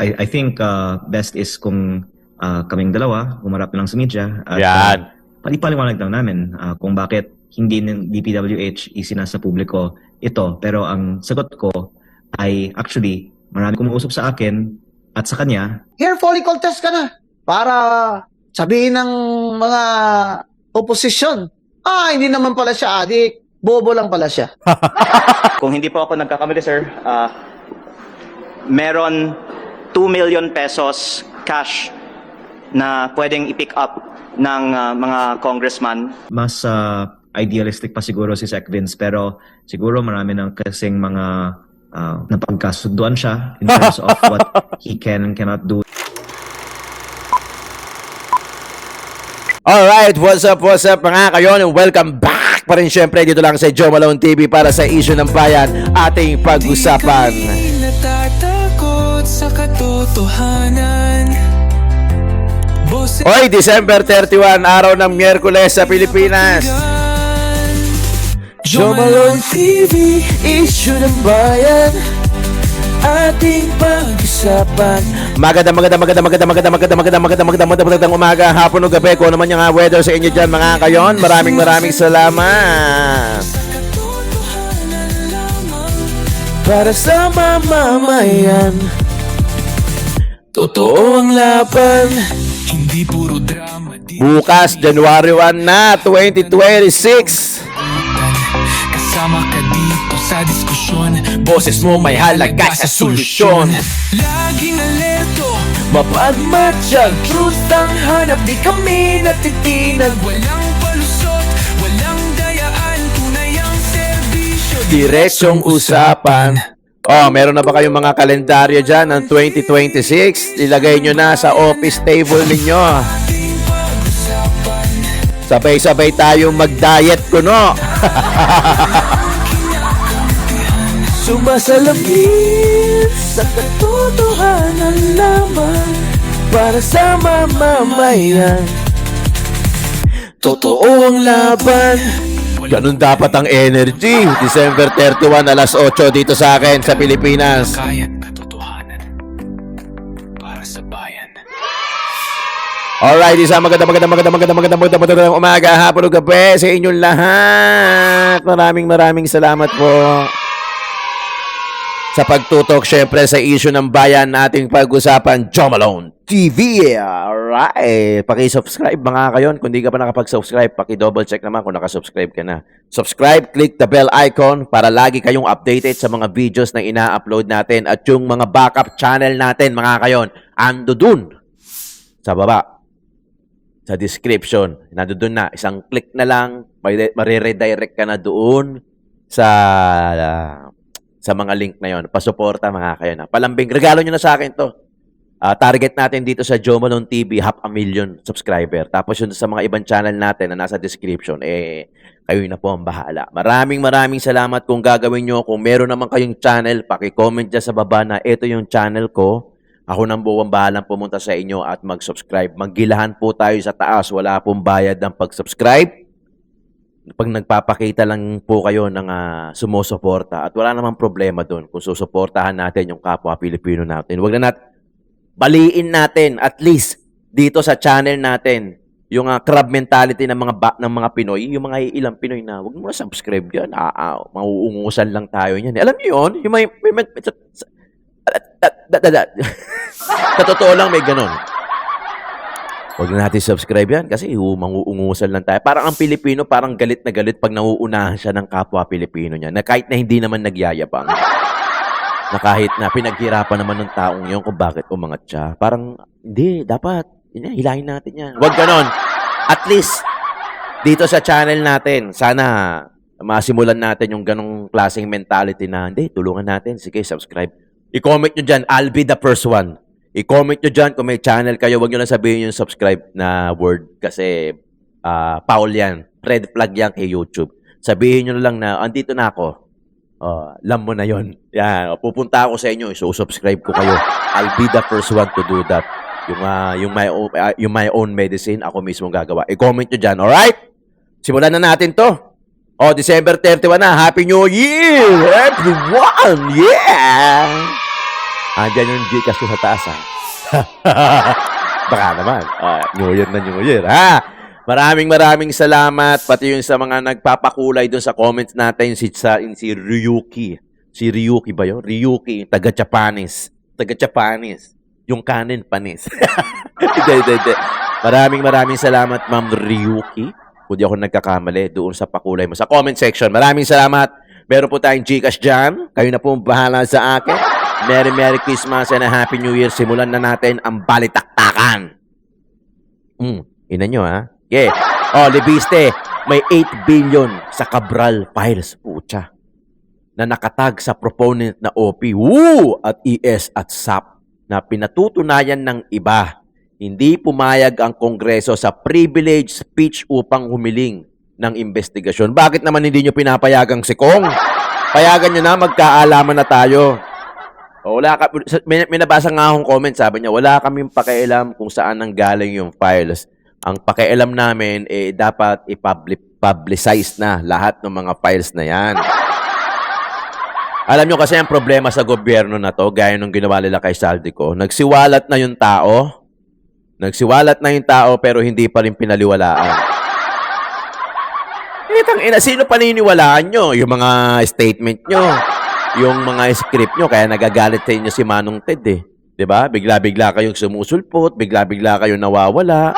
I think best is kung kaming dalawa humarap na lang sa media at Yan. palipaliwanag lang namin kung bakit hindi ng DPWH isinasa publiko ito. Pero ang sagot ko ay actually marami kumuusap sa akin at sa kanya. Hair follicle test ka na para sabihin ng mga oposisyon, hindi naman pala siya adik, bobo lang pala siya. Kung hindi po ako nagkakamali, sir, meron 2 million pesos cash na pwedeng i-pick up ng mga congressman. Mas idealistic pa siguro si Sec Vince, pero siguro marami ng kasing mga napagkasunduan siya in terms of what he can and cannot do. Alright, what's up mga kayon, and welcome back pa rin syempre dito lang sa Joe Malone TV para sa issue ng bayan ating pag-usapan. Di natatakot sa katotohanan. Hoy, December 31, araw ng Miyerkules sa Pilipinas. Joe Malone TV, issue ng bayan ating pag-usapan. Magandang umaga, hapon o gabi, kung naman yung weather sa inyo dyan mga kayon. Maraming salamat. Para sa mamamayan, totoo ang laban, hindi puro drama. Bukas, January 1 na, 2026. Kasama ka dito sa diskusyon, Boses mo may halaga sa solusyon. laging alerto, mapagmatsyag, truth ang hanap, di kami natitinag. Walang palusot, walang dayaan, tunay ang serbisyo, Diretsong usapan. Oh, meron na ba kayong mga kalendaryo dyan ng 2026? Ilagay nyo na sa office table ninyo. ating pag-usapan. Sabay-sabay tayong mag-diet kuno. Sumasalamin sa katotohanan lamang para sa mamamayan. Totoo ang laban. Ganun dapat ang energy. December 31, alas 8 dito sa akin sa Pilipinas. Kaya't katotohanan para sa bayan. Alright, isa magandang umaga, hapon o gabi sa inyong lahat. Maraming salamat po sa pagtutok syempre sa issue ng bayan nating pag-usapan, Joe Malone TV. Alright, paki-subscribe mga kayon. Kung di ka pa nakapag-subscribe, paki-double check naman kung nakasubscribe ka na. Subscribe, click the bell icon para lagi kayong updated sa mga videos na ina-upload natin at yung mga backup channel natin mga kayon, ando dun sa baba sa description. Nandoon na, isang click na lang, mariredirect ka na doon sa mga link na yon. Pasuporta mga kayo na. Palambing, regalo nyo na sa akin to. Target natin dito sa Joe Malone TV, 500,000 subscriber. Tapos yun sa mga ibang channel natin na nasa description, kayo na po ang bahala. Maraming salamat kung gagawin nyo. Kung meron naman kayong channel, paki-comment dyan sa baba na ito yung channel ko. Ako nang buwang bahalang pumunta sa inyo at mag-subscribe. Maggilahan po tayo sa taas. Wala pong bayad ng pag-subscribe. Pag nagpapakita lang po kayo ng sumusuporta at wala namang problema doon kung susuportahan natin yung kapwa Pilipino natin. Huwag na baliin natin at least dito sa channel natin yung crab mentality ng mga Pinoy, yung mga ilang Pinoy na huwag mo na subscribe yan. Mauungusan lang tayo niyan. Alam niyo yun? Yung sa totoo lang may ganun. Huwag na natin subscribe yan kasi manguungusan lang tayo. Parang ang Pilipino parang galit na galit pag nauunahan siya ng kapwa Pilipino niya. Na kahit na hindi naman nagyayabang. Na kahit na pinaghirapan naman ng taong yun kung bakit umangat siya. Parang hindi, dapat. Hilahin natin yan. Huwag ganon. At least, dito sa channel natin, sana masimulan natin yung ganong klaseng mentality na hindi, tulungan natin. Sige, subscribe. I-comment nyo dyan, I'll be the first one. I-comment nyo dyan kung may channel kayo. Huwag nyo lang sabihin yung subscribe na word kasi foul yan. Red flag yan kay YouTube. Sabihin nyo lang na, andito na ako. Alam mo na yon. Yan. Pupunta ako sa inyo. So, subscribe ko kayo. I'll be the first one to do that. Yung my own medicine, ako mismo gagawa. I-comment nyo dyan. Alright? Simulan na natin to. December 31 na. Happy New Year, everyone! Yeah! Andyan yung Gcash ko sa taas, ha? Baka naman. New Year na New Year, ha? Maraming salamat. Pati yung sa mga nagpapakulay doon sa comments natin, si Ryuki. Si Ryuki ba yun? Ryuki, taga-Japanese. Taga-Japanese. Yung kanin, panis. Hindi. Maraming salamat, Ma'am Ryuki. Kung di ako nagkakamali doon sa pakulay mo. Sa comment section, maraming salamat. Meron po tayong Gcash dyan. Kayo na po bahala sa akin. Merry Christmas and a Happy New Year. Simulan na natin ang balitaktakan. Ina nyo, ha? Yeah. Libiste, may 8 billion sa Cabral files. Pucha. Na nakatag sa proponent na OP. Woo! At ES at SAP. Na pinatutunayan ng iba. Hindi pumayag ang Kongreso sa privilege speech upang humiling ng investigasyon. Bakit naman hindi nyo pinapayagang si Kong? Payagan nyo na, magkaalaman na tayo. May nabasa nga akong comment, sabi niya, wala kaming pakialam kung saan nang galing yung files. Ang pakialam namin, dapat i-publicize na lahat ng mga files na yan. Alam nyo kasi ang problema sa gobyerno na to, gaya nung ginawa nila kay Saldico, nagsiwalat na yung tao, pero hindi pa rin pinaliwalaan. Sino paniniwalaan nyo? Yung mga statement nyo, yung mga script nyo, kaya nagagalit sa inyo si Manong Ted, eh. Diba? Bigla-bigla kayong sumusulpot, bigla-bigla kayong nawawala.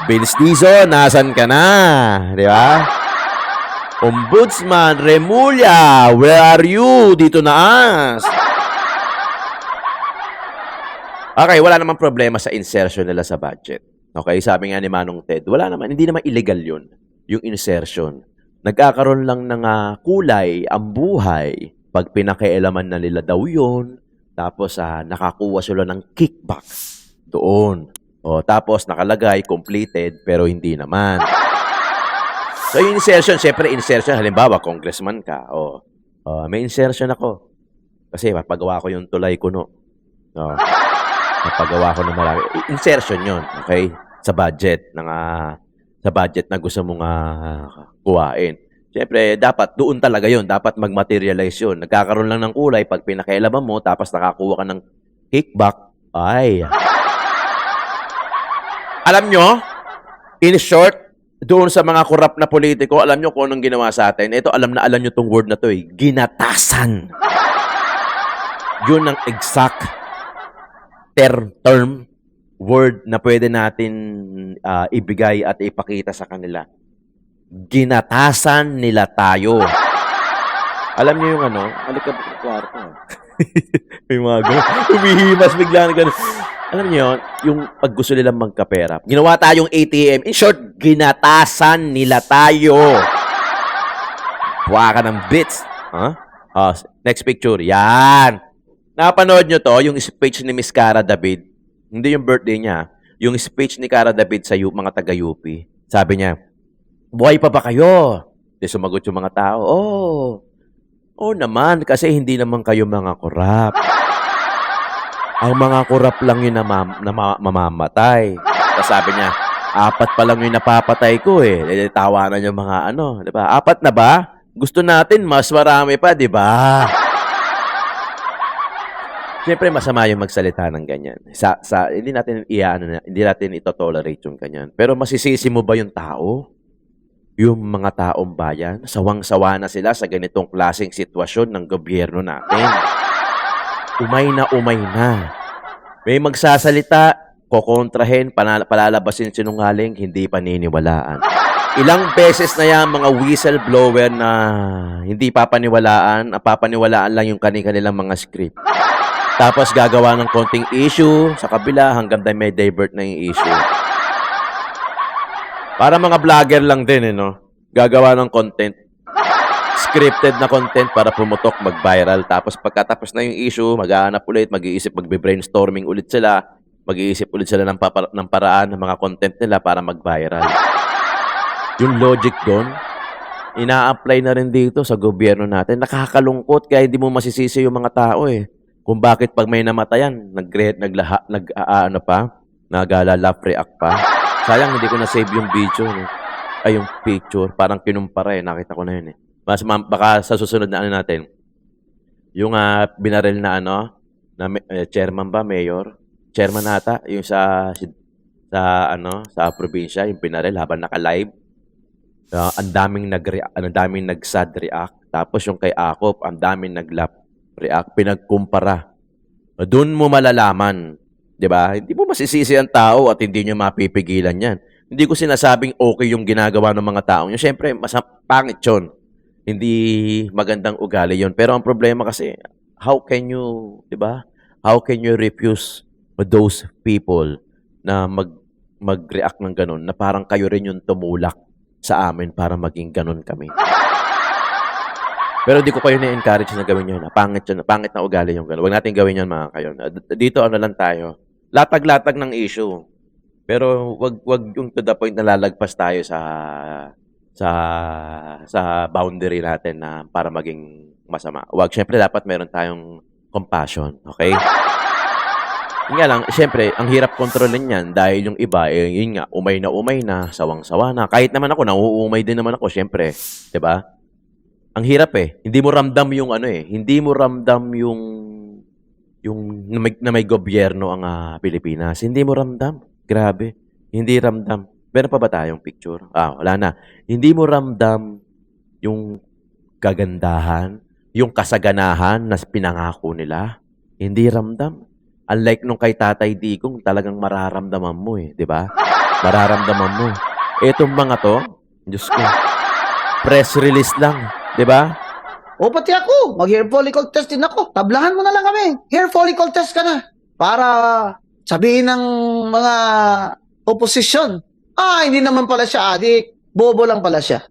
Vince Dizon, nasan ka na? Diba? Ombudsman, Remulla, where are you? Dito na as. Okay, wala namang problema sa insertion nila sa budget. Okay, sabi nga ni Manong Ted, wala naman, hindi naman illegal yun, yung insertion. Nagkakaroon lang ng kulay ang buhay pag pinakialaman na nila daw yun, tapos nakakuha sila ng kickback doon. Tapos nakalagay, completed, pero hindi naman. So, yung insertion, siyempre insertion, halimbawa, congressman ka, may insertion ako. Kasi mapagawa ko yung tulay kuno. Mapagawa ko ng marami. Insertion yun, okay? Sa budget na gusto mong kuhain. Siyempre, dapat doon talaga yun. Dapat mag-materialize yun. Nagkakaroon lang ng kulay pag pinakailaban mo, tapos nakakuha ka ng kickback. Ay. Alam nyo, in short, doon sa mga korap na politiko, alam nyo kung anong ginawa sa atin. Ito, alam nyo tong word na to, eh. Ginatasan. Yun ang exact term, word na pwede natin ibigay at ipakita sa kanila. Ginatasan nila tayo. Alam niyo yung halika ba sa kwarto? May mga gano'n. Umihimas bigla na gano'n. Alam niyo yung pag gusto nilang magkapera. Ginawa tayong ATM. In short, ginatasan nila tayo. Buha ka ng bits. Next picture. Yan. Napanood nyo to, yung speech ni Miss Cara David. Hindi yung birthday niya. Yung speech ni Cara David sa mga taga-UP. Sabi niya, buhay pa ba kayo? Di sumagot yung mga tao, Oo naman, kasi hindi naman kayo mga korap. Ang mga korap lang yung mamamatay. Tapos sabi niya, 4 pa lang yung napapatay ko eh. Tawanan yung mga di ba? 4 na ba? Gusto natin, mas marami pa, di ba? Siyempre, masama yung magsalita ng ganyan. Hindi natin ito-tolerate yung ganyan. Pero masisisi mo ba yung tao? Yung mga taong bayan? Sawang-sawa na sila sa ganitong klaseng sitwasyon ng gobyerno natin. Umay na. May magsasalita, kokontrahin, palalabasin sinungaling, hindi paniniwalaan. Ilang beses na yan mga whistleblower na hindi papaniwalaan lang yung kanilang mga script. Tapos gagawa ng konting issue sa kabila hanggang may divert na yung issue. Para mga vlogger lang din, Gagawa ng content. Scripted na content para pumutok, mag-viral. Tapos pagkatapos na yung issue, mag-aanap ulit, mag-brainstorming ulit sila. Mag-iisip ulit sila ng paraan ng mga content nila para mag-viral. Yung logic doon, ina-apply na rin dito sa gobyerno natin. Nakakalungkot kaya hindi mo masisisi yung mga tao Kung bakit pag may namatayan, nag-laugh react pa. Sayang hindi ko na-save yung video, yung picture. Parang kinumpara nakita ko na yun Baka sa susunod na natin, yung binaril na na chairman ba, mayor? Chairman ata, yung sa probinsya, yung pinarel habang naka-live. Ang daming nag-sad react. Tapos yung kay Akop, ang daming nag-lap react, pinagkumpara. Doon mo malalaman, 'di ba? Hindi mo masisisi ang tao at hindi niyo mapipigilan 'yan. Hindi ko sinasabing okay yung ginagawa ng mga taong 'yun. Syempre, pangit 'yon. Hindi magandang ugali 'yon. Pero ang problema kasi, how can you, 'di ba? How can you refuse those people na mag-react ng ganun na parang kayo rin yung tumulak sa amin para maging ganun kami. Pero di ko kayo na-encourage na gawin yun. Pangit yun. Pangit na ugali yung gano'n. Huwag natin gawin yun, mga kayo. Dito ano lang tayo. Latag-latag ng issue. Pero wag yung to the point na lalagpas tayo sa boundary natin na para maging masama. Wag, syempre dapat meron tayong compassion. Okay? Yun nga lang, syempre, ang hirap kontrolin yan dahil yung iba, yun nga, umay na, sawang-sawa na. Kahit naman ako, nauumay din naman ako, syempre. 'Di ba? Ang hirap Hindi mo ramdam yung hindi mo ramdam yung na may gobyerno ang Pilipinas. Hindi mo ramdam. Grabe. Hindi ramdam. Meron pa ba tayong picture? Wala na. Hindi mo ramdam yung kagandahan, yung kasaganahan na pinangako nila. Hindi ramdam. Unlike nung kay Tatay Digong, talagang mararamdaman mo 'di ba? Mararamdaman mo. Etong mga to, Diyos ko, press release lang, 'di ba? O pati ako, mag-hair follicle test din ako. Tablahan mo na lang kami. Hair follicle test ka na. Para sabihin ng mga oposisyon, hindi naman pala siya adik. Bobo lang pala siya.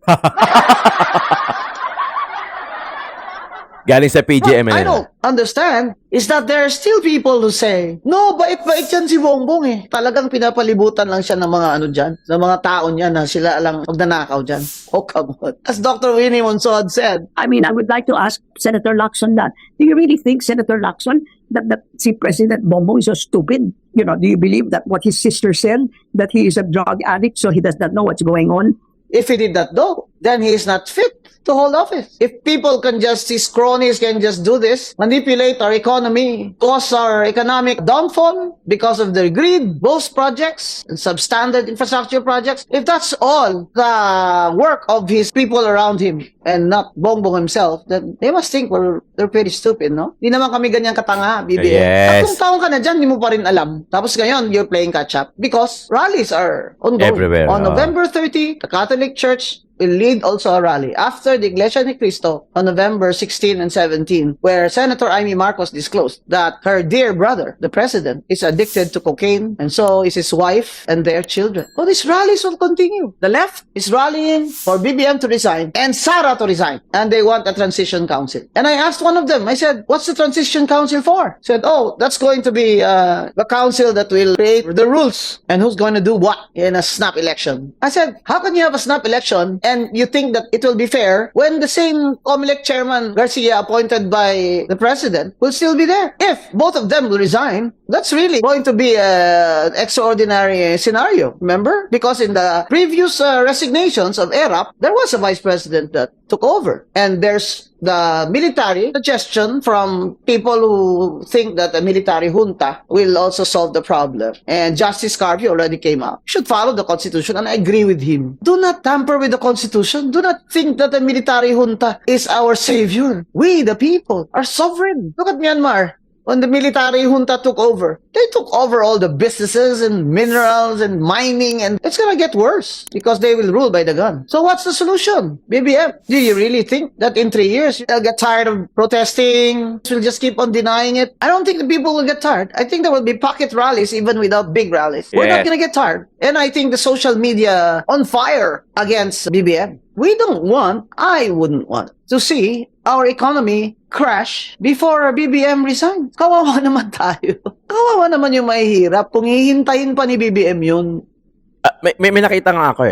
Galing sa PGMNL. What I don't understand is that there are still people who say, no, bait-bait yan si Bongbong Talagang pinapalibutan lang siya ng mga dyan, ng mga tao niya na sila lang magnanakaw dyan. Oh, come on. As Dr. Winnie Monzon said, I mean, I would like to ask Senator Lacson that. Do you really think, Senator Lacson, that si President Bongbong is so stupid? You know, do you believe that what his sister said, that he is a drug addict, so he does not know what's going on? if he did not do, then he is not fit to hold office. If people can just, his cronies can just do this, manipulate our economy, cause our economic downfall because of their greed, those projects, and substandard infrastructure projects, if that's all the work of his people around him and not Bongbong himself, then they must think they're pretty stupid, no? Di naman kami ganyan katanga, BBM. Yes. Tatlong taon ka na dyan, di mo pa rin alam. Tapos ngayon, you're playing catch-up because rallies are ongoing. Everywhere, On November 30, the Catholic Church will lead also a rally after the Iglesia ni Cristo on November 16 and 17, where Senator Amy Marcos disclosed that her dear brother, the president, is addicted to cocaine, and so is his wife and their children. So these rallies will continue. The left is rallying for BBM to resign and Sara to resign, and they want a transition council. And I asked one of them, I said, what's the transition council for? Said, oh, that's going to be the council that will create the rules and who's going to do what in a snap election. I said, how can you have a snap election and you think that it will be fair when the same COMELEC chairman Garcia appointed by the president will still be there? If both of them will resign, that's really going to be an extraordinary scenario. Remember? Because in the previous resignations of ERAP, there was a vice president that took over. And there's the military suggestion from people who think that a military junta will also solve the problem. And Justice Carvey already came out. Should follow the Constitution, and I agree with him. Do not tamper with the Constitution. Do not think that a military junta is our savior. We, the people, are sovereign. Look at Myanmar. When the military junta took over, they took over all the businesses and minerals and mining, and it's gonna get worse because they will rule by the gun. So what's the solution? BBM, do you really think that in 3 years they'll get tired of protesting? We'll just keep on denying it? I don't think the people will get tired. I think there will be pocket rallies even without big rallies. We're not Yes. gonna get tired. And I think the social media on fire against BBM. We don't want, I wouldn't want to see our economy crash before BBM resigns. Kawawa naman tayo. Kawawa naman yung mahihirap kung hihintayin pa ni BBM yun. May nakita nga ako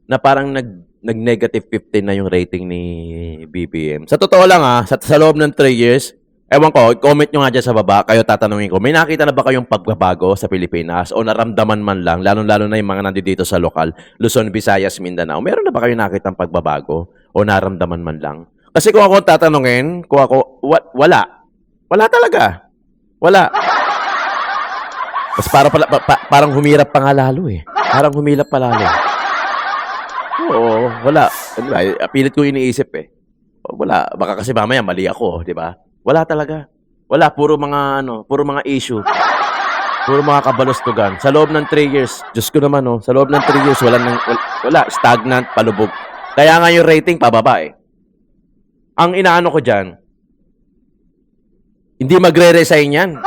na parang nag-negative 15 na yung rating ni BBM. Sa totoo lang sa loob ng 3 years, ewan ko, comment nyo nga dyan sa baba, kayo tatanungin ko, may nakita na ba kayong pagbabago sa Pilipinas o naramdaman man lang, lalo-lalo na yung mga nandito sa lokal, Luzon, Visayas, Mindanao, meron na ba kayo nakita ng pagbabago o naramdaman man lang? Kasi kung ako tatanungin, wala. Wala talaga. Wala. Mas parang humirap pa nga lalo eh. Parang humilap pa lalo. Oo, wala. Pilit ko iniisip eh. Wala. Baka kasi mamaya mali ako, di ba? Wala talaga. Wala. Puro mga issue. Puro mga kabalostugan. Sa loob ng 3 years, Diyos ko naman, sa loob ng 3 years, wala. Stagnant, palubog. Kaya nga yung rating, pababa eh. Ang inaano ko dyan, hindi magre-resign yan.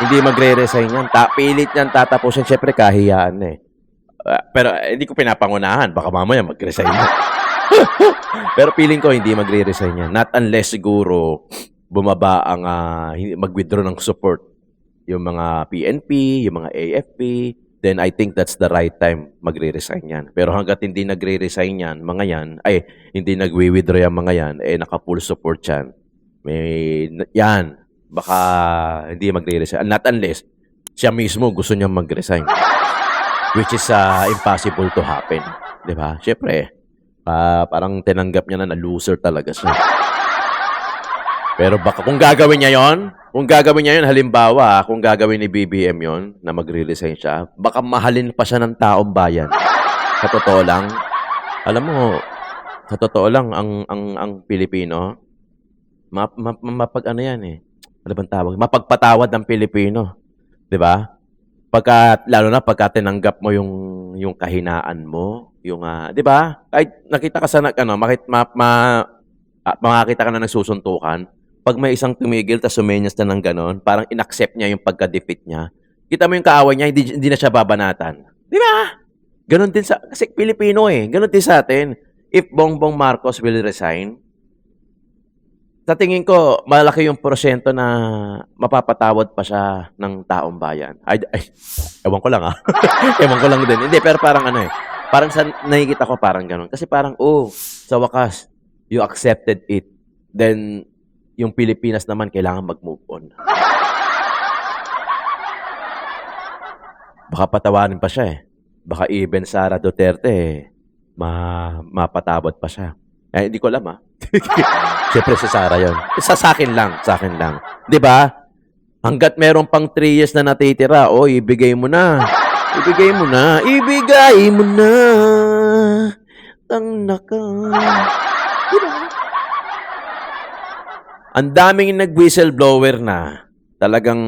Hindi magre-resign yan. Pilit yan, tatapusin. Siyempre, kahiyaan na eh. Pero hindi ko pinapangunahan. Baka mamaya mag-resign na. Pero feeling ko, hindi magre-resign yan. Not unless siguro, bumaba ang mag-withdraw ng support yung mga PNP, yung mga AFP, then I think that's the right time magre-resign yan. Pero hanggat hindi nagre-resign yan, hindi nagwi-withdraw yung mga yan, naka-full support yan. Baka hindi magre-resign. Not unless siya mismo gusto niyang mag-resign. Which is impossible to happen. Di ba? Siyempre, parang tinanggap niya na loser talaga siya. Pero baka kung gagawin niya yon, halimbawa, kung gagawin ni BBM yon na magre-resign siya, baka mahalin pa siya ng taong bayan. Sa totoo lang, alam mo, sa totoo lang, ang Pilipino, ano bang tawag? Mapagpatawad ng Pilipino. 'Di ba? Lalo na pagka tinanggap mo yung kahinaan mo, 'di ba? Kahit nakita ka sa makakita ka na nagsusuntukan, pag may isang tumigil tas sumenyas na ng ganon, parang inaccept niya yung pagka-defeat niya. Kita mo yung kaaway niya, hindi na siya babanatan. 'Di ba? Ganon din kasi Pilipino eh. Ganon din sa atin. If Bongbong Marcos will resign, sa tingin ko, malaki yung porsyento na mapapatawad pa siya ng taong bayan. Ewan ko lang Ewan ko lang din. Hindi, pero parang parang nakikita ko parang ganun. Kasi parang, sa wakas, you accepted it. Then, yung Pilipinas naman kailangan mag-move on. Baka patawanin pa siya eh. Baka even Sara Duterte, mapatawad pa siya. Hindi ko alam Siyempre si Sara yun. Sa akin lang. 'Di ba? Hanggat meron pang 3 years na natitira, ibigay mo na. Ibigay mo na. Tangna ka. Diba? Ang daming nag-whistleblower na. Talagang,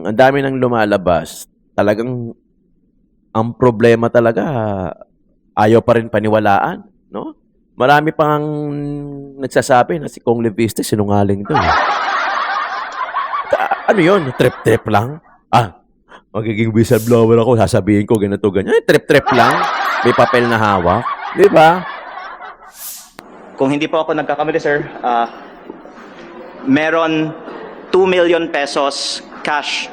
ang dami nang lumalabas. Talagang, ang problema talaga, ayaw pa rin paniwalaan. No? Marami pang nagsasabi na si Kong Leviste sinungaling doon. Ano yun? Trip-trip lang? Magiging whistleblower ako, sasabihin ko ganito, ganyan. Trip-trip lang? May papel na hawak? Di ba? Kung hindi po ako nagkakamali, sir, meron 2 million pesos cash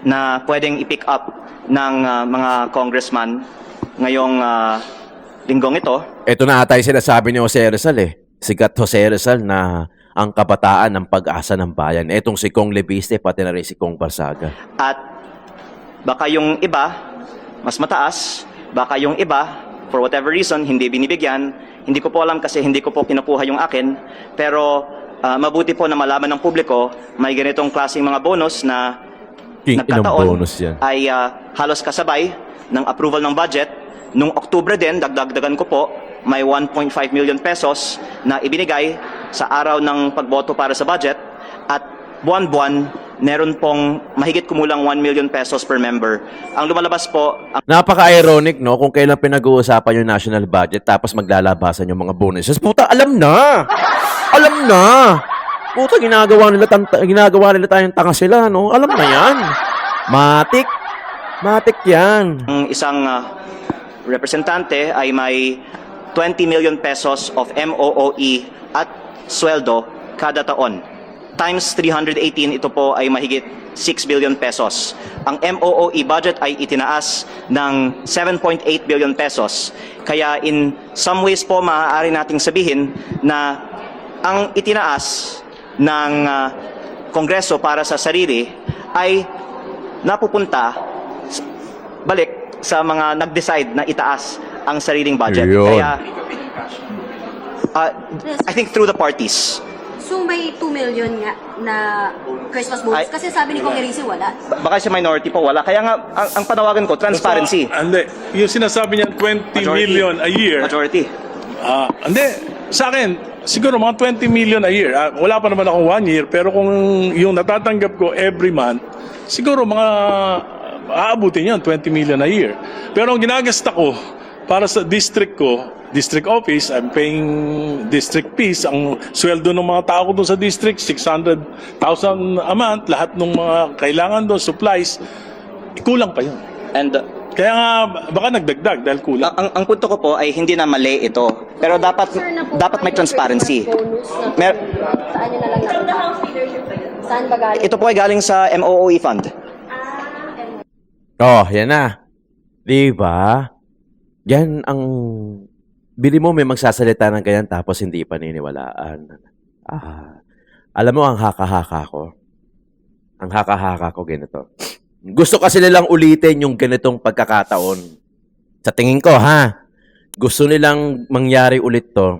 na pwedeng i-pick up ng mga congressman ngayong linggong ito. Ito na ata yung sinasabi ni Jose Rizal Sikat Jose Rizal na ang kabataan ng pag-asa ng bayan. Etong si Kong Leviste, pati na rin si Kong Barsaga. At baka yung iba, mas mataas. Baka yung iba, for whatever reason, hindi binibigyan. Hindi ko po alam kasi hindi ko po kinukuha yung akin. Pero mabuti po na malaman ng publiko, may ganitong klaseng mga bonus na nagkataon bonus yan. Ay halos kasabay ng approval ng budget. Nung Oktubre din, dagdagan ko po, may 1.5 million pesos na ibinigay sa araw ng pagboto para sa budget at buwan-buwan, meron pong mahigit kumulang 1 million pesos per member. Ang lumalabas po... Napaka-ironic, no? Kung kailan pinag-uusapan yung national budget tapos maglalabasan yung mga bonuses. Puta, alam na! Alam na! Puta, ginagawa nila tayong tanga sila, no? Alam na yan. Matik yan. Ang isang representante ay may 20 million pesos of MOOE at sweldo kada taon. Times 318, ito po ay mahigit 6 billion pesos. Ang MOOE budget ay itinaas ng 7.8 billion pesos. Kaya in some ways po, maaari nating sabihin na ang itinaas ng Kongreso para sa sarili ay napupunta balik sa mga nag-decide na itaas ang sariling budget. Yun. Kaya, I think through the parties. So may 2 million nga na Christmas bonus? Ay- Kasi sabi ni Kong Erisi wala. Baka sa minority po wala. Kaya nga, ang panawagan ko, transparency. Hindi. Yung sinasabi niya 20 Majority. million a year. Majority. Hindi. Sa akin, siguro mga 20 million a year. Wala pa naman akong 1 year, pero kung yung natatanggap ko every month, siguro mga aabutin yun, 20 million a year. Pero ang ginagasta ko para sa district ko, district office, I'm paying district fees. Ang sweldo ng mga tao ko doon sa district, 600,000 a month. Lahat ng mga kailangan doon, supplies, kulang pa yun. And Kaya nga, baka nagdagdag dahil kulang. ang punto ko po ay hindi na mali ito. Pero dapat may transparency. Saan nyo na lang napunta? Saan ba galing? Ito po ay galing sa MOOE fund. Oh, yan na. Di ba? Yan ang... Bili mo may magsasalita ng ganyan tapos hindi paniniwalaan. Alam mo ang haka-haka ko? Ang haka-haka ko ganito. Gusto kasi nilang ulitin yung ganitong pagkakataon. Sa tingin ko, ha? Gusto nilang mangyari ulit to,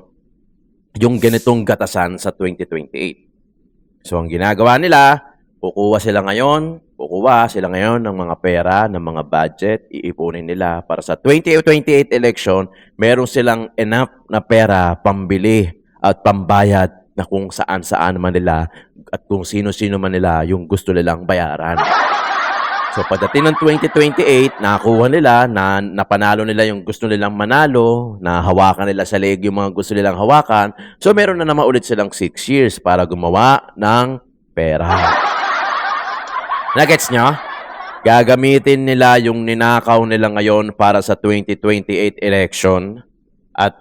yung ganitong gatasan sa 2028. So, ang ginagawa nila, kukuha sila ngayon ng mga pera, ng mga budget, iipunin nila para sa 2028 election, meron silang enough na pera pambili at pambayad na kung saan-saan man nila at kung sino-sino man nila yung gusto nilang bayaran. So pagdating ng 2028, nakakuha nila, na napanalo nila yung gusto nilang manalo, na hawakan nila sa leeg yung mga gusto nilang hawakan. So meron na naman ulit silang 6 years para gumawa ng pera. Nagets nyo? Gagamitin nila yung ninakaw nila ngayon para sa 2028 election at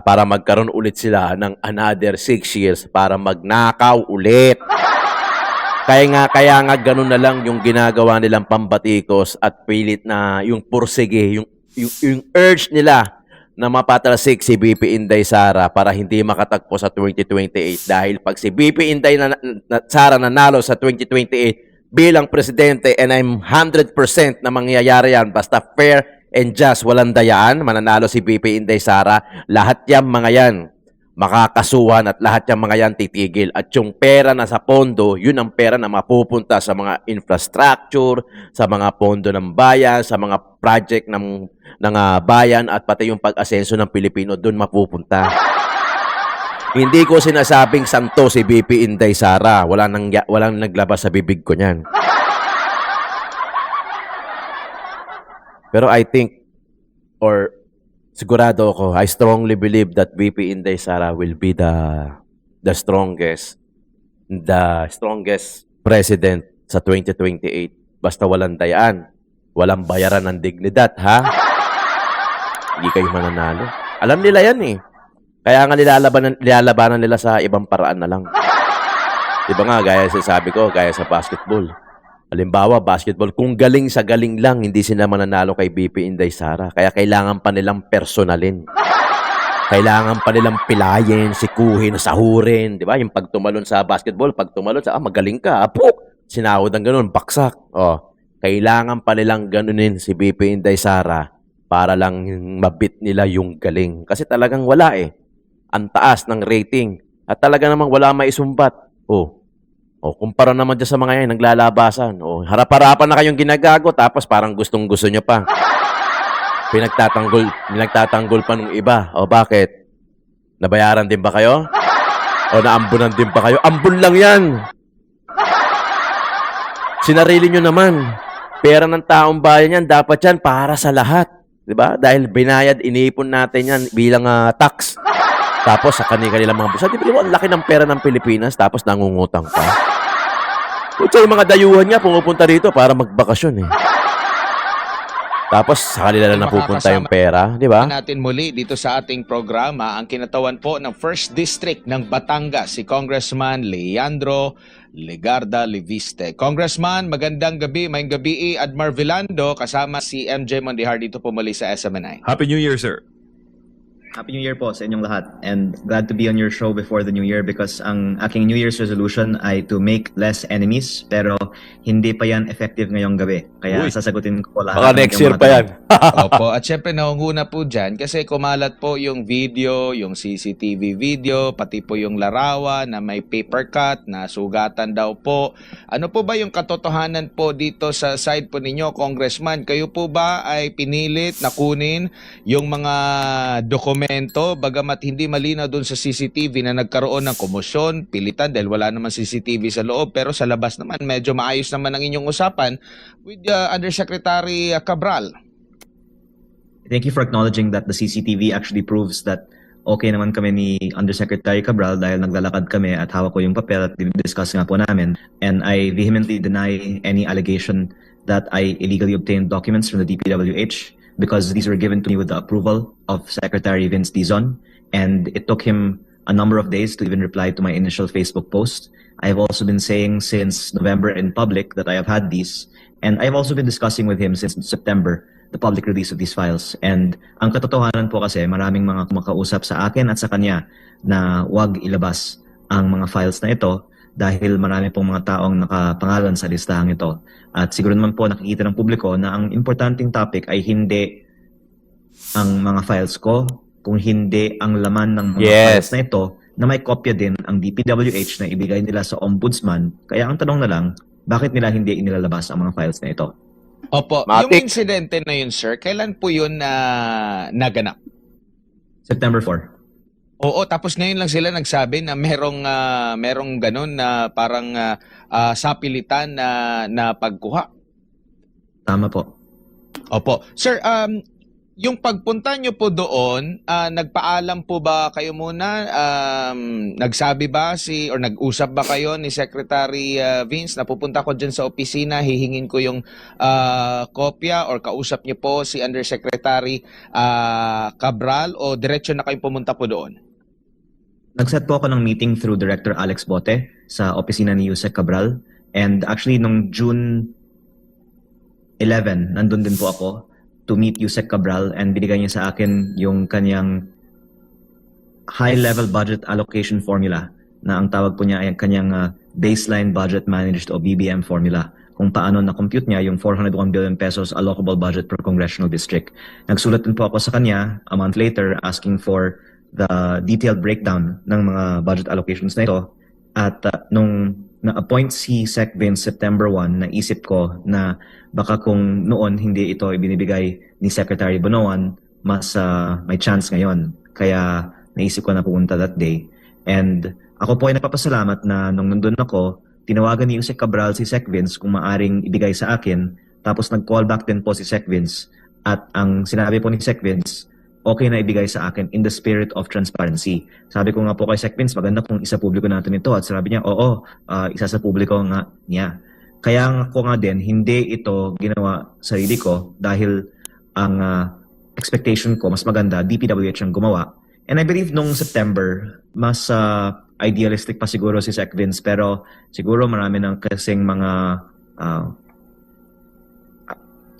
para magkaroon ulit sila ng another 6 years para magnakaw ulit. Kaya nga ganun na lang yung ginagawa nilang pambatikos at pilit na yung pursige, yung urge nila na mapatalsik si BP Inday Sara para hindi makatagpo sa 2028 dahil pag si BP Inday Sara nanalo sa 2028 bilang presidente, and I'm 100% na mangyayari yan basta fair and just, walang dayaan, mananalo si BP Inday Sara, lahat yan mga yan makakasuhan at lahat yung mga yan titigil. At yung pera na sa pondo, yun ang pera na mapupunta sa mga infrastructure, sa mga pondo ng bayan, sa mga project ng bayan at pati yung pag-asenso ng Pilipino, doon mapupunta. Hindi ko sinasabing santo si BP Inday Sara. Walang naglabas sa bibig ko niyan. Pero I think, or sigurado ako, I strongly believe that VP Inday Sara will be the strongest president sa 2028. Basta walang dayaan, walang bayaran ng dignidad, ha? Hindi kayo mananalo. Alam nila yan eh. Kaya nga nilalabanan nila sa ibang paraan na lang. Diba nga, gaya sa sabi ko, gaya sa basketball. Halimbawa, basketball, kung galing sa galing lang, hindi sila mananalo kay BP Inday Sara. Kaya kailangan pa nilang personalin. Kailangan pa nilang pilayin, sikuhin, sahurin. Di ba? Yung pagtumalon sa basketball, pagtumalon sa, magaling ka. Sinahod ng ganun, baksak. Kailangan pa nilang ganunin si BP Inday Sara para lang mabit nila yung galing. Kasi talagang wala eh. Ang taas ng rating. At talaga namang wala maisumbat. Kumpara naman dyan sa mga yan, naglalabasan. Harap-harapan na kayong ginagago, tapos parang gustong-gusto nyo pa. Pinagtatanggol pa nung iba. Bakit? Nabayaran din ba kayo? Naambunan din ba kayo? Ambun lang yan! Sinarili nyo naman. Pera ng taong bayan yan, dapat yan para sa lahat. Diba? Dahil binayad, iniipon natin yan bilang tax. Tapos sa kanila mga busa, di ba ang laki ng pera ng Pilipinas tapos nangungutang pa? Kutsa yung mga dayuhan niya pumupunta rito para magbakasyon eh. Tapos sa kanila lang napupunta yung pera, di ba? Natin muli dito sa ating programa ang kinatawan po ng 1st District ng Batangas, si Congressman Leandro Legarda Leviste. Congressman, magandang gabi, mayong gabi Admar Vilando kasama si MJ Mondihar dito po muli sa SMNI. Happy New Year, sir. Happy New Year po sa inyong lahat, and glad to be on your show before the New Year because ang aking New Year's resolution ay to make less enemies, pero hindi pa yan effective ngayong gabi. Kaya Uy. sasagutin ko lahat. Baka ng next inyong year mga pa yan. tanong. Opo, at syempre naunguna po dyan kasi kumalat po yung video, yung CCTV video, pati po yung larawan na may paper cut, na sugatan daw po. Ano po ba yung katotohanan po dito sa side po ninyo, Congressman? Kayo po ba ay pinilit na kunin yung mga dokumento bagamat hindi malinaw doon sa CCTV na nagkaroon ng komosyon, pilitan dahil wala naman CCTV sa loob, pero sa labas naman medyo maayos naman ang inyong usapan with Undersecretary Cabral? Thank you for acknowledging that the CCTV actually proves that okay naman kami ni Undersecretary Cabral dahil naglalakad kami at hawak ko yung papel at discuss nga po namin. And I vehemently deny any allegation that I illegally obtained documents from the DPWH because these were given to me with the approval of Secretary Vince Dizon. And it took him a number of days to even reply to my initial Facebook post. I have also been saying since November in public that I have had these. And I've also been discussing with him since September the public release of these files. And ang katotohanan po kasi maraming mga kumakausap sa akin at sa kanya na wag ilabas ang mga files na ito dahil marami pong mga taong nakapangalan sa listahang ito. At siguro naman po nakikita ng publiko na ang importanteng topic ay hindi ang mga files ko, kung hindi ang laman ng mga files na ito na may kopya din ang DPWH na ibigay nila sa ombudsman. Kaya ang tanong na lang, bakit nila hindi inilalabas ang mga files na ito? Opo, Matik. yung insidente na yun, sir, kailan po yun naganap? September 4. Oo, tapos ngayon lang sila nagsabi na merong ganun na parang sapilitan na pagkuha. Tama po. Opo. Sir, yung pagpunta nyo po doon, nagpaalam po ba kayo muna? Nagsabi ba or nag-usap ba kayo ni Secretary Vince na pupunta ko dyan sa opisina, hihingin ko yung kopya, or kausap nyo po si Undersecretary Cabral, o diretso na kayong pumunta po doon? Nag-set po ako ng meeting through Director Alex Bote sa opisina ni Yusek Cabral. And actually, nung June 11, nandun din po ako to meet Yusek Cabral, and binigay niya sa akin yung kanyang high-level budget allocation formula na ang tawag po niya ay ang kanyang baseline budget managed o BBM formula, kung paano na-compute niya yung 401 billion pesos allocable budget per congressional district. Nagsulat din po ako sa kanya a month later asking for the detailed breakdown ng mga budget allocations na ito. At nung na-appoint si Sec Vince September 1, naisip ko na baka kung noon hindi ito ibinibigay ni Secretary Bonoan, mas may chance ngayon. Kaya naisip ko na pumunta that day. And ako po ay napapasalamat na nung nandun ako, tinawagan ni Yusek Cabral si Sec Vince kung maaring ibigay sa akin. Tapos nag-call back din po si Sec Vince. At ang sinabi po ni Sec Vince, okay na ibigay sa akin in the spirit of transparency. Sabi ko nga po kay Sec Vince, maganda kung isa publiko natin ito. At sabi niya, oo, isa sa publiko nga niya. Kaya ako nga din, hindi ito ginawa sarili ko dahil ang expectation ko, mas maganda, DPWH ang gumawa. And I believe nung September, mas idealistic pa siguro si Sec Vince, pero siguro marami ng kasing mga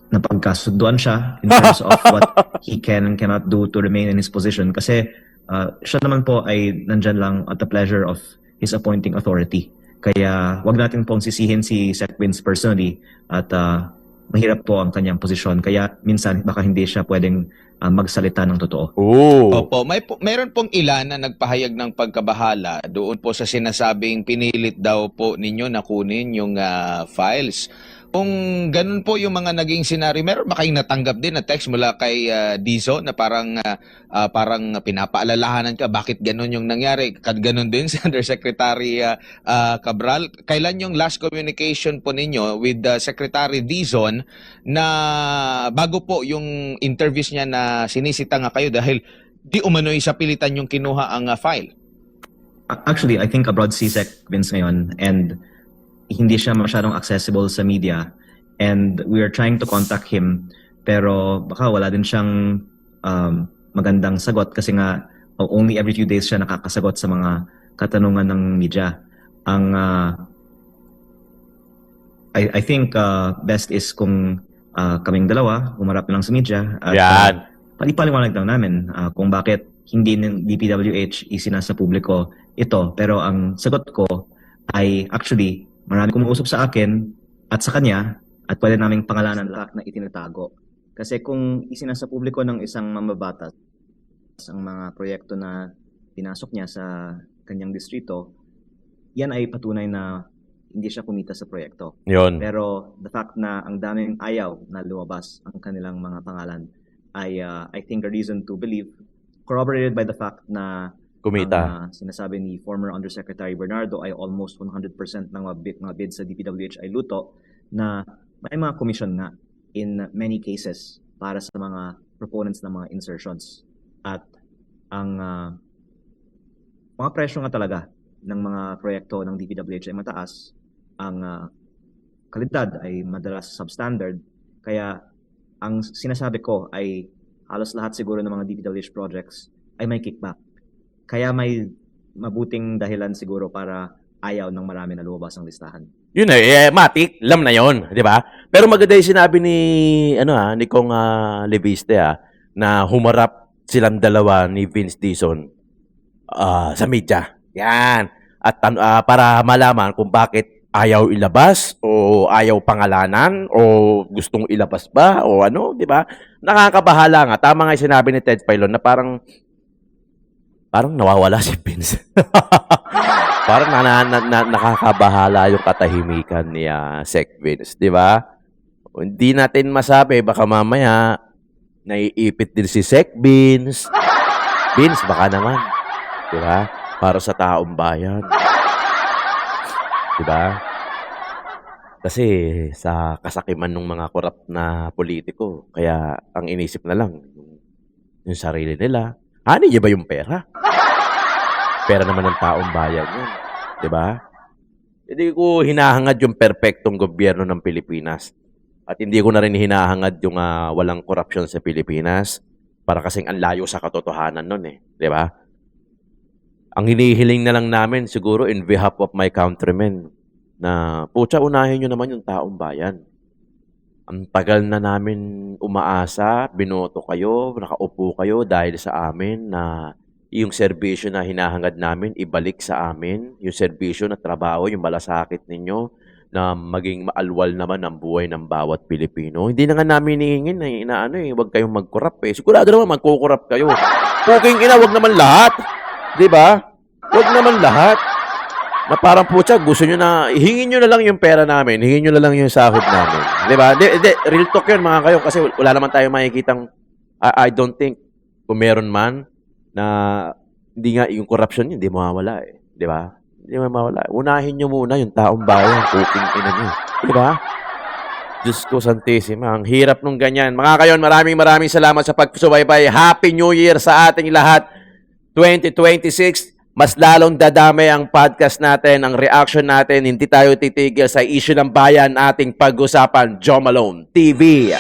napagkasunduan siya in terms of what he can and cannot do to remain in his position. Kasi siya naman po ay nandyan lang at the pleasure of his appointing authority. Kaya wag natin pong sisihin si Sec Vince personally at mahirap po ang kanyang posisyon. Kaya minsan baka hindi siya pwedeng magsalita ng totoo. Opo, meron pong ilan na nagpahayag ng pagkabahala doon po sa sinasabing pinilit daw po ninyo na kunin yung files. Kung ganun po yung mga naging senaryo, meron ba kayong natanggap din na text mula kay Dizon na parang pinapaalalahanan ka bakit ganun yung nangyari? Ganun din si Undersecretary Cabral. Kailan yung last communication po ninyo with Secretary Dizon na bago po yung interviews niya na sinisita nga kayo dahil di umano'y sa pilitan yung kinuha ang file? Actually, I think abroad si Sec Vince ngayon, and hindi siya masyadong accessible sa media, and we are trying to contact him, pero baka wala din siyang magandang sagot kasi nga only every few days siya nakakasagot sa mga katanungan ng media. Ang I think best is kung kaming dalawa humarap lang sa media at Yan. palipaliwanag lang namin kung bakit hindi ng DPWH isinasa publiko ito. Pero ang sagot ko ay actually marami kumuusap sa akin at sa kanya at pwede naming pangalanan lahat na itinatago. Kasi kung isinasa publiko ng isang mambabatas ang mga proyekto na pinasok niya sa kanyang distrito, yan ay patunay na hindi siya kumita sa proyekto. Yun. Pero the fact na ang daming ayaw na lumabas ang kanilang mga pangalan ay I think a reason to believe, corroborated by the fact na Kumita. ang sinasabi ni former Undersecretary Bernardo ay almost 100% ng mga bid sa DPWH ay luto, na may mga commission nga in many cases para sa mga proponents ng mga insertions. At ang mga presyo nga talaga ng mga proyekto ng DPWH ay mataas, ang kalidad ay madalas substandard, kaya ang sinasabi ko ay halos lahat siguro ng mga DPWH projects ay may kickback. Kaya may mabuting dahilan siguro para ayaw ng marami na lumabas ang listahan. Yun matik, alam na yon, di ba? Pero maganda yung sinabi ni ni Kong Leviste na humarap silang dalawa ni Vince Dizon sa media. Yan. At para malaman kung bakit ayaw ilabas o ayaw pangalanan o gustong ilabas ba o ano, di ba? Nakakabahala nga. Tama nga yung sinabi ni Ted Filon na parang nawawala si Vince. Parang nakakabahala yung katahimikan ni Sec Vince, di ba? Hindi natin masabi, baka mamaya naiipit din si Sec Vince. Vince, baka naman. Di ba? Para sa taong bayan. Di ba? Kasi sa kasakiman ng mga korap na politiko, kaya ang inisip na lang yung sarili nila. Hani niya ba yung pera? Pera naman ng taong bayan yun. Diba? Hindi ko hinahangad yung perpektong gobyerno ng Pilipinas. At hindi ko na rin hinahangad yung walang korupsyon sa Pilipinas. Para kasing ang layo sa katotohanan nun eh. Diba? Ang hinihiling na lang namin siguro in behalf of my countrymen na putya, unahin nyo naman yung taong bayan. Ang tagal na namin umaasa, binoto kayo, nakaupo kayo dahil sa amin na yung serbisyo na hinahangad namin, ibalik sa amin. Yung serbisyo na trabaho, yung malasakit ninyo, na maging maalwal naman ang buhay ng bawat Pilipino. Hindi na nga namin hihingin na huwag kayong mag-corrupt eh. Sigurado naman magkukurap kayo. Puking ina, wag naman lahat. Diba? Wag naman lahat. Na parang putya, gusto nyo na, hingin nyo na lang yung pera namin, hingin nyo na lang yung sahod namin. Diba? Real talk yun mga kayo, kasi wala naman tayo makikitang, I don't think, kung meron man, na hindi nga yung corruption yun, hindi mawawala eh. Diba? Hindi mawawala. Unahin nyo muna yung taong bayan, puking ina nyo. Diba? Diyos ko Santissima, ang hirap nung ganyan. Mga kayon, maraming salamat sa pagsubaybay. Happy New Year sa ating lahat. 2026, mas lalong dadamay ang podcast natin, ang reaction natin. Hindi tayo titigil sa issue ng bayan, ating pag-usapan. Joe Malone TV.